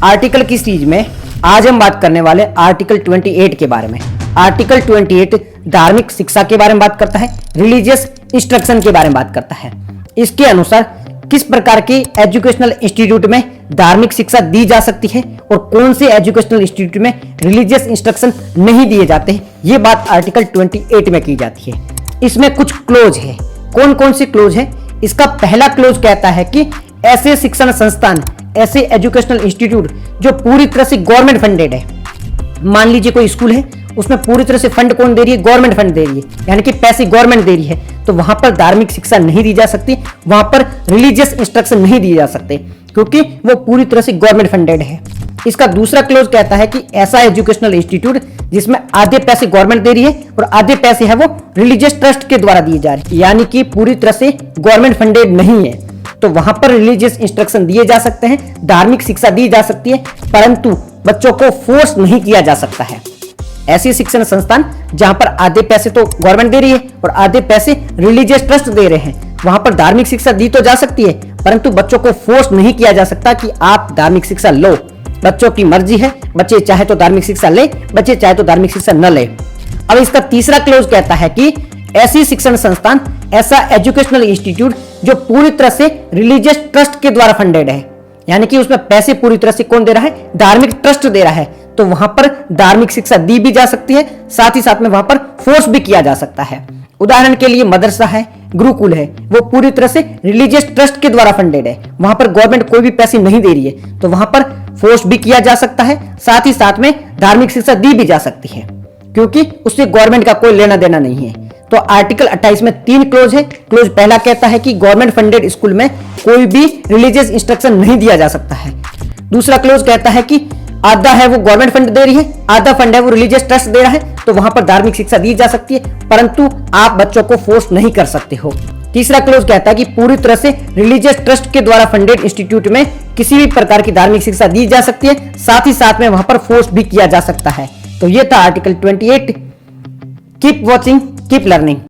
Article की series में आज हम बात करने वाले आर्टिकल 28 के बारे में। आर्टिकल 28 धार्मिक शिक्षा के बारे में बात करता है, रिलीजियस इंस्ट्रक्शन के बारे में बात करता है। इसके अनुसार किस प्रकार के एजुकेशनल इंस्टीट्यूट में धार्मिक शिक्षा दी जा सकती है और कौन से एजुकेशनल इंस्टीट्यूट में रिलीजियस इंस्ट्रक्शन नहीं दिए जाते हैं, ये बात आर्टिकल 28 में की जाती है। इसमें कुछ क्लोज है। कौन कौन से क्लोज है? इसका पहला क्लोज कहता है कि ऐसे शिक्षण संस्थान, ऐसे एजुकेशनल इंस्टीट्यूट जो पूरी तरह से गवर्नमेंट फंडेड है, मान लीजिए कोई स्कूल है, उसमें पूरी तरह से फंड कौन दे रही है? गवर्नमेंट फंड दे रही है, यानी कि पैसे गवर्नमेंट दे रही है, तो वहां पर धार्मिक शिक्षा नहीं दी जा सकती, वहां पर रिलीजियस इंस्ट्रक्शन नहीं दिए जा सकते, क्योंकि वो पूरी तरह से गवर्नमेंट फंडेड है। इसका दूसरा क्लोज कहता है कि ऐसा एजुकेशनल इंस्टीट्यूट जिसमें आधे पैसे गवर्नमेंट दे रही है और आधे पैसे है वो रिलीजियस ट्रस्ट के द्वारा दिए जा रहे हैं, यानी कि पूरी तरह से गवर्नमेंट फंडेड नहीं है, तो वहां पर रिलीजियस इंस्ट्रक्शन दिए जा सकते हैं, धार्मिक शिक्षा दी जा सकती है, परंतु बच्चों को फोर्स नहीं किया जा सकता है। ऐसे शिक्षण संस्थान जहां पर आधे पैसे तो गवर्नमेंट दे रही है और आधे पैसे रिलीजियस ट्रस्ट दे रहे हैं, वहां पर धार्मिक शिक्षा दी तो जा सकती है, परंतु बच्चों को फोर्स नहीं किया जा सकता कि आप धार्मिक शिक्षा लो। बच्चों की मर्जी है, बच्चे चाहे तो धार्मिक शिक्षा ले, बच्चे चाहे तो धार्मिक शिक्षा न ले। अब इसका तीसरा क्लोज कहता है कि ऐसी शिक्षण संस्थान, ऐसा एजुकेशनल इंस्टीट्यूट जो पूरी तरह से रिलीजियस ट्रस्ट के द्वारा फंडेड है, यानी कि उसमें पैसे पूरी तरह से कौन दे रहा है? धार्मिक ट्रस्ट दे रहा है, तो वहां पर धार्मिक शिक्षा दी भी जा सकती है, साथ ही साथ में वहां पर फोर्स भी किया जा सकता है। उदाहरण के लिए मदरसा है, गुरुकुल है, वो पूरी तरह से रिलीजियस ट्रस्ट के द्वारा फंडेड है, वहां पर गवर्नमेंट कोई भी पैसे नहीं दे रही है, तो वहां पर फोर्स भी किया जा सकता है, साथ ही साथ में धार्मिक शिक्षा दी भी जा सकती है, क्योंकि उससे गवर्नमेंट का कोई लेना देना नहीं है। तो आर्टिकल 28 में 3 क्लोज है। क्लोज पहला कहता है कि गवर्नमेंट फंडेड स्कूल में कोई भी रिलीजियस इंस्ट्रक्शन नहीं दिया जा सकता है। दूसरा क्लोज कहता है कि आधा है वो गवर्नमेंट फंड दे रही है, आधा फंड है वो रिलीजियस ट्रस्ट दे रहा है, तो वहां पर धार्मिक शिक्षा दी जा सकती है, परंतु आप बच्चों को फोर्स नहीं कर सकते हो। तीसरा क्लोज कहता है कि पूरी तरह से रिलीजियस ट्रस्ट के द्वारा फंडेड इंस्टीट्यूट में किसी भी प्रकार की धार्मिक शिक्षा दी जा सकती है, साथ ही साथ में वहां पर फोर्स भी किया जा सकता है। तो ये था article 28। Keep watching, keep learning.